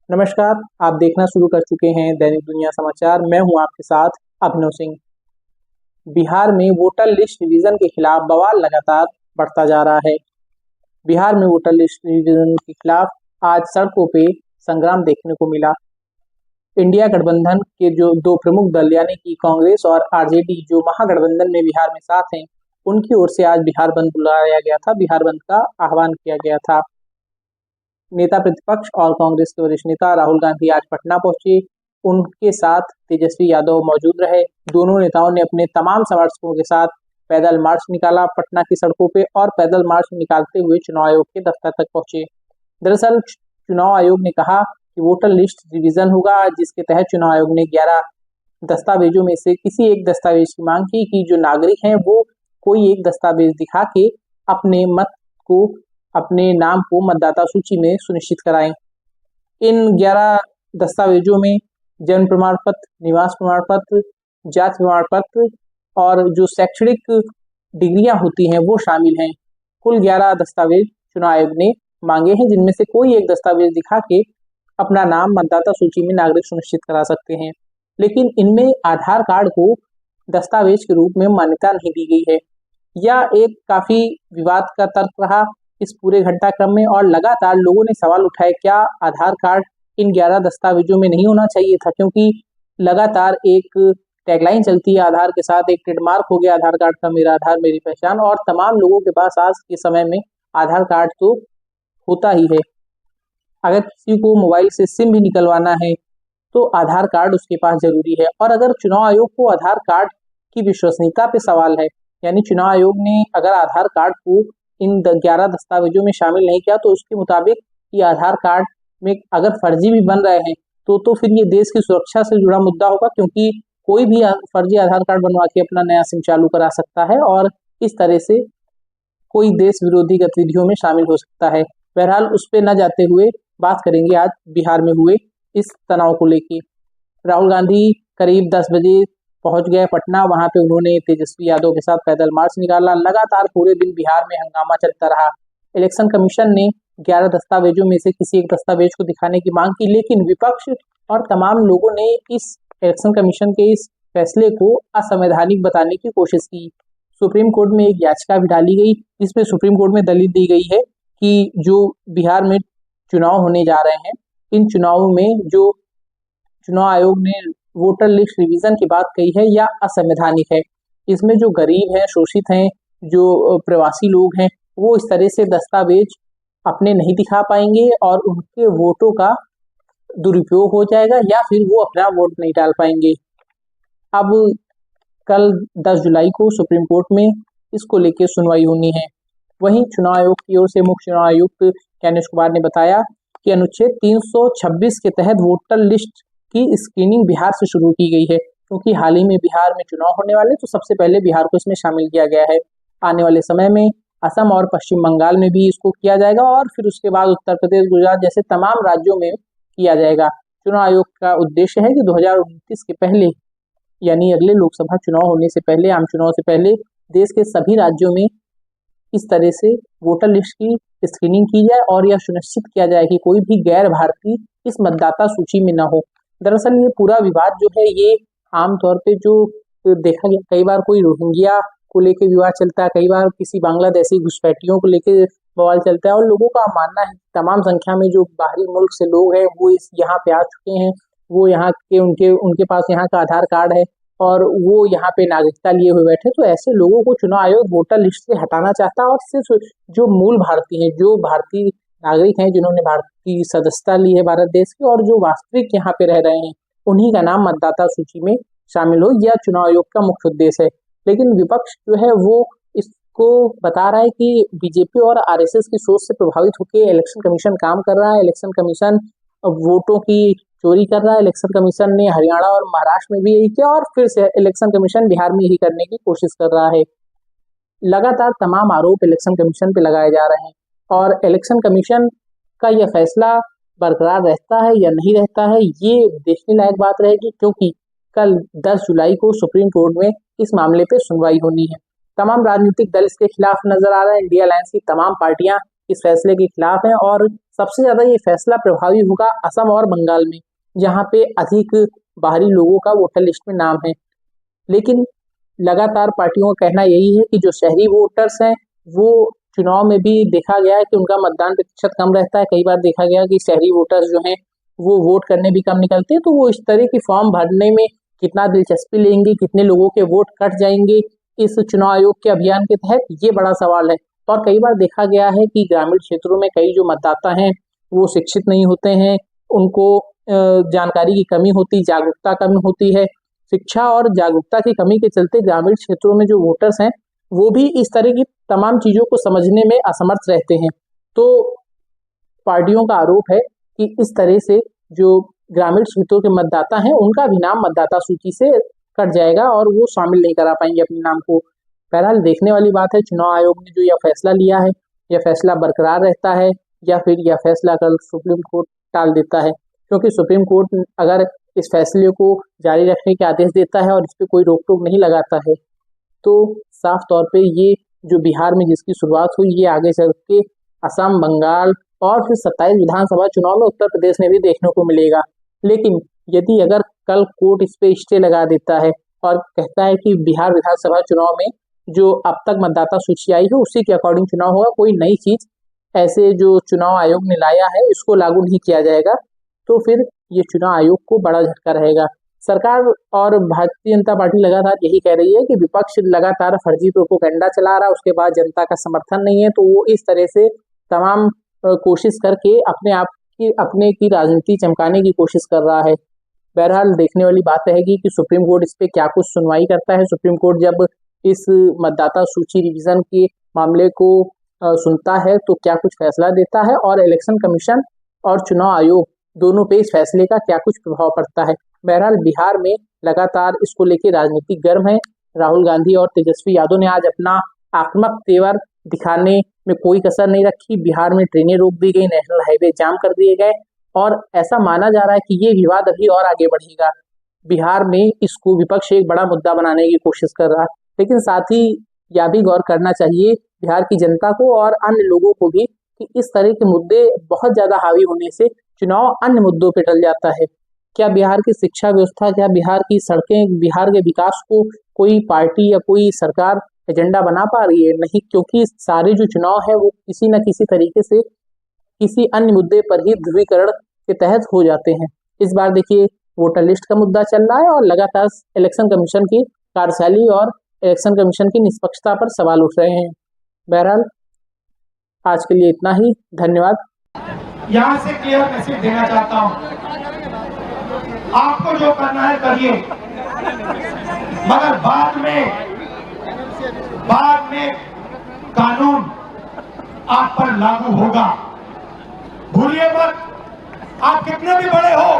नमस्कार, आप देखना शुरू कर चुके हैं दैनिक दुनिया समाचार। मैं हूं आपके साथ अभिनव सिंह। बिहार में वोटर लिस्ट रिवीजन के खिलाफ बवाल लगातार बढ़ता जा रहा है। बिहार में वोटर लिस्ट रिवीजन के खिलाफ आज सड़कों पे संग्राम देखने को मिला। इंडिया गठबंधन के जो दो प्रमुख दल यानी कि कांग्रेस और आरजेडी जो महागठबंधन में बिहार में साथ हैं, उनकी ओर से आज बिहार बंद बुलाया गया था। बिहार बंद का आह्वान किया गया था। नेता प्रतिपक्ष और कांग्रेस के वरिष्ठ नेता राहुल गांधी आज पटना पहुंचे। उनके साथ तेजस्वी यादव मौजूद रहे। दोनों नेताओं ने अपने तमाम समर्थकों के साथ पैदल मार्च निकाला पटना की सड़कों पे और पैदल मार्च निकालते हुए चुनाव आयोग के दफ्तर तक पहुंचे। दरअसल चुनाव आयोग ने कहा कि वोटर लिस्ट रिवीजन होगा, जिसके तहत चुनाव आयोग ने 11 दस्तावेजों में से किसी एक दस्तावेज की मांग की कि जो नागरिक हैं वो कोई एक दस्तावेज दिखा के अपने मत को, अपने नाम को मतदाता सूची में सुनिश्चित कराएं। इन 11 दस्तावेजों में जन्म प्रमाण पत्र, निवास प्रमाण पत्र, जाति प्रमाण पत्र और जो शैक्षणिक डिग्रियां होती हैं वो शामिल हैं। कुल 11 दस्तावेज चुनाव आयोग ने मांगे हैं, जिनमें से कोई एक दस्तावेज दिखा के अपना नाम मतदाता सूची में नागरिक सुनिश्चित करा सकते हैं। लेकिन इनमें आधार कार्ड को दस्तावेज के रूप में मान्यता नहीं दी गई है। यह एक काफी विवाद का तर्क रहा इस पूरे घटनाक्रम में और लगातार लोगों ने सवाल उठाए, क्या आधार कार्ड इन 11 दस्तावेजों में नहीं होना चाहिए था? क्योंकि लगातार एक टैगलाइन चलती है आधार के साथ, एक ट्रेडमार्क हो गया आधार कार्ड का, मेरा आधार मेरी पहचान, और तमाम लोगों के पास आज के समय में आधार कार्ड तो होता ही है। अगर किसी को मोबाइल से सिम भी निकलवाना है तो आधार कार्ड उसके पास जरूरी है। और अगर चुनाव आयोग को आधार कार्ड की विश्वसनीयता पे सवाल है, यानी चुनाव आयोग ने अगर आधार कार्ड को इन 11 दस्तावेजों में शामिल नहीं किया तो उसके मुताबिक ये आधार कार्ड में अगर फर्जी भी बन रहे हैं तो फिर ये देश की सुरक्षा से जुड़ा मुद्दा होगा, क्योंकि कोई भी फर्जी आधार कार्ड बनवा के अपना नया सिम चालू करा सकता है और इस तरह से कोई देश विरोधी गतिविधियों में शामिल हो सकता है। बहरहाल उस पर न जाते हुए बात करेंगे आज बिहार में हुए इस तनाव को लेके। राहुल गांधी करीब 10 बजे पहुंच गए पटना। वहां पे उन्होंने तेजस्वी यादव के साथ पैदल मार्च निकाला। लगातार पूरे दिन बिहार में हंगामा चलता रहा। इलेक्शन कमीशन ने 11 दस्तावेजों में से किसी एक दस्तावेज को दिखाने की मांग की, लेकिन विपक्ष और तमाम लोगों ने इस इलेक्शन कमीशन के इस फैसले को असंवैधानिक बताने की कोशिश की। सुप्रीम कोर्ट में एक याचिका भी डाली गई, जिसमें सुप्रीम कोर्ट में दलील दी गई है कि जो बिहार में चुनाव होने जा रहे हैं, इन चुनावों में जो चुनाव आयोग ने वोटर लिस्ट रिवीजन की बात कही है या असंवैधानिक है। इसमें जो गरीब हैं, शोषित हैं, जो प्रवासी लोग हैं, वो इस तरह से दस्तावेज अपने नहीं दिखा पाएंगे और उनके वोटों का दुरुपयोग हो जाएगा या फिर वो अपना वोट नहीं डाल पाएंगे। अब कल 10 जुलाई को सुप्रीम कोर्ट में इसको लेकर सुनवाई होनी है। वहीं चुनाव आयोग की ओर से मुख्य चुनाव आयुक्त ज्ञानेश कुमार ने बताया कि अनुच्छेद 326 के तहत वोटर लिस्ट की स्क्रीनिंग बिहार से शुरू की गई है, क्योंकि हाल ही में बिहार में चुनाव होने वाले, तो सबसे पहले बिहार को इसमें शामिल किया गया है। आने वाले समय में असम और पश्चिम बंगाल में भी इसको किया जाएगा और फिर उसके बाद उत्तर प्रदेश, गुजरात जैसे तमाम राज्यों में किया जाएगा। चुनाव आयोग का उद्देश्य है कि 2029 के पहले, यानी अगले लोकसभा चुनाव होने से पहले, आम चुनाव से पहले, देश के सभी राज्यों में इस तरह से वोटर लिस्ट की स्क्रीनिंग की जाए और यह सुनिश्चित किया जाए कि कोई भी गैर भारतीय इस मतदाता सूची में न हो। दरअसल ये पूरा विवाद जो है ये आमतौर पे जो देखा गया, कई बार कोई रोहिंग्या को लेके विवाद चलता है, कई बार किसी बांग्लादेशी घुसपैठियों को लेके बवाल चलता है और लोगों का मानना है तमाम संख्या में जो बाहरी मुल्क से लोग हैं वो इस यहाँ पे आ चुके हैं, वो यहाँ के उनके पास यहाँ का आधार कार्ड है और वो यहाँ पे नागरिकता लिए हुए बैठे, तो ऐसे लोगों को चुनाव आयोग वोटर लिस्ट से हटाना चाहता है और सिर्फ जो मूल भारतीय हैं, जो भारतीय नागरिक हैं, जिन्होंने भारतीय सदस्यता ली है भारत देश की और जो वास्तविक यहाँ पे रह रहे हैं, उन्हीं का नाम मतदाता सूची में शामिल हो, यह चुनाव आयोग का मुख्य उद्देश्य है। लेकिन विपक्ष जो है वो इसको बता रहा है कि बीजेपी और आरएसएस की सोच से प्रभावित होकर इलेक्शन कमीशन काम कर रहा है, इलेक्शन कमीशन वोटों की चोरी कर रहा है। इलेक्शन कमीशन ने हरियाणा और महाराष्ट्र में भी यही किया और फिर से इलेक्शन कमीशन बिहार में यही करने की कोशिश कर रहा है। लगातार तमाम आरोप इलेक्शन कमीशन पे लगाए जा रहे हैं और इलेक्शन कमीशन का यह फैसला बरकरार रहता है या नहीं रहता है, ये देखने लायक बात रहेगी, क्योंकि कल 10 जुलाई को सुप्रीम कोर्ट में इस मामले पे सुनवाई होनी है। तमाम राजनीतिक दल इसके खिलाफ नजर आ रहे हैं। इंडिया अलायंस की तमाम पार्टियां इस फैसले के खिलाफ हैं और सबसे ज्यादा ये फैसला प्रभावी होगा असम और बंगाल में, जहाँ पे अधिक बाहरी लोगों का वोटर लिस्ट में नाम है। लेकिन लगातार पार्टियों का कहना यही है कि जो शहरी वोटर्स हैं वो चुनाव में भी देखा गया है कि उनका मतदान प्रतिशत कम रहता है। कई बार देखा गया कि शहरी वोटर्स जो हैं वो वोट करने भी कम निकलते हैं, तो वो इस तरह की फॉर्म भरने में कितना दिलचस्पी लेंगे, कितने लोगों के वोट कट जाएंगे इस चुनाव आयोग के अभियान के तहत, ये बड़ा सवाल है। और कई बार देखा गया है कि ग्रामीण क्षेत्रों में कई जो मतदाता हैं वो शिक्षित नहीं होते हैं, उनको जानकारी की कमी होती, जागरूकता कमी होती है। शिक्षा और जागरूकता की कमी के चलते ग्रामीण क्षेत्रों में जो वोटर्स हैं वो भी इस तरह की तमाम चीजों को समझने में असमर्थ रहते हैं। तो पार्टियों का आरोप है कि इस तरह से जो ग्रामीण क्षेत्रों के मतदाता हैं उनका भी नाम मतदाता सूची से कट जाएगा और वो शामिल नहीं करा पाएंगे अपने नाम को। बहरहाल देखने वाली बात है चुनाव आयोग ने जो यह फैसला लिया है, यह फैसला बरकरार रहता है या फिर यह फैसला कल सुप्रीम कोर्ट टाल देता है। क्योंकि सुप्रीम कोर्ट अगर इस फैसले को जारी रखने के आदेश देता है और इस पर कोई रोक टोक नहीं लगाता है तो साफ तौर पे ये जो बिहार में जिसकी शुरुआत हुई ये आगे चल के असम, बंगाल और फिर 27 विधानसभा चुनाव में उत्तर प्रदेश में भी देखने को मिलेगा। लेकिन यदि अगर कल कोर्ट इस पे स्टे लगा देता है और कहता है कि बिहार विधानसभा चुनाव में जो अब तक मतदाता सूची आई है उसी के अकॉर्डिंग चुनाव होगा, कोई नई चीज ऐसे जो चुनाव आयोग ने लाया है इसको लागू नहीं किया जाएगा, तो फिर ये चुनाव आयोग को बड़ा झटका रहेगा। सरकार और भारतीय जनता पार्टी लगातार यही कह रही है कि विपक्ष लगातार फर्जी प्रोपेगेंडा चला रहा है, उसके बाद जनता का समर्थन नहीं है, तो वो इस तरह से तमाम कोशिश करके अपने की राजनीति चमकाने की कोशिश कर रहा है। बहरहाल देखने वाली बात है कि सुप्रीम कोर्ट इस पे क्या कुछ सुनवाई करता है। सुप्रीम कोर्ट जब इस मतदाता सूची रिवीजन के मामले को सुनता है तो क्या कुछ फैसला देता है और इलेक्शन कमीशन और चुनाव आयोग दोनों पे इस फैसले का क्या कुछ प्रभाव पड़ता है। बहरहाल बिहार में लगातार इसको लेके राजनीति गर्म है। राहुल गांधी और तेजस्वी यादव ने आज अपना आक्रामक तेवर दिखाने में कोई कसर नहीं रखी। बिहार में ट्रेनें रोक दी गई, नेशनल हाईवे जाम कर दिए गए और ऐसा माना जा रहा है कि ये विवाद अभी और आगे बढ़ेगा। बिहार में इसको विपक्ष एक बड़ा मुद्दा बनाने की कोशिश कर रहा है, लेकिन साथ ही यह भी गौर करना चाहिए बिहार की जनता को और अन्य लोगों को भी कि इस तरह के मुद्दे बहुत ज्यादा हावी होने से चुनाव अन्य मुद्दों पर टल जाता है। क्या बिहार की शिक्षा व्यवस्था, क्या बिहार की सड़कें, बिहार के विकास को कोई पार्टी या कोई सरकार एजेंडा बना पा रही है? नहीं, क्योंकि सारे जो चुनाव है वो किसी न किसी तरीके से किसी अन्य मुद्दे पर ही ध्रुवीकरण के तहत हो जाते हैं। इस बार देखिए वोटर लिस्ट का मुद्दा चल रहा है और लगातार इलेक्शन कमीशन की कार्यशैली और इलेक्शन कमीशन की निष्पक्षता पर सवाल उठ रहे हैं। बहरहाल आज के लिए इतना ही, धन्यवाद। यहाँ से क्लियर मैसेज देना चाहता हूँ, आपको जो करना है करिए, मगर बाद में कानून आप पर लागू होगा। भूलिए मत, आप कितने भी बड़े हो,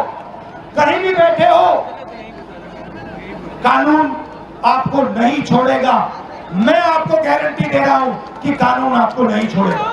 कहीं भी बैठे हो, कानून आपको नहीं छोड़ेगा। मैं आपको गारंटी दे रहा हूं कि कानून आपको नहीं छोड़ेगा।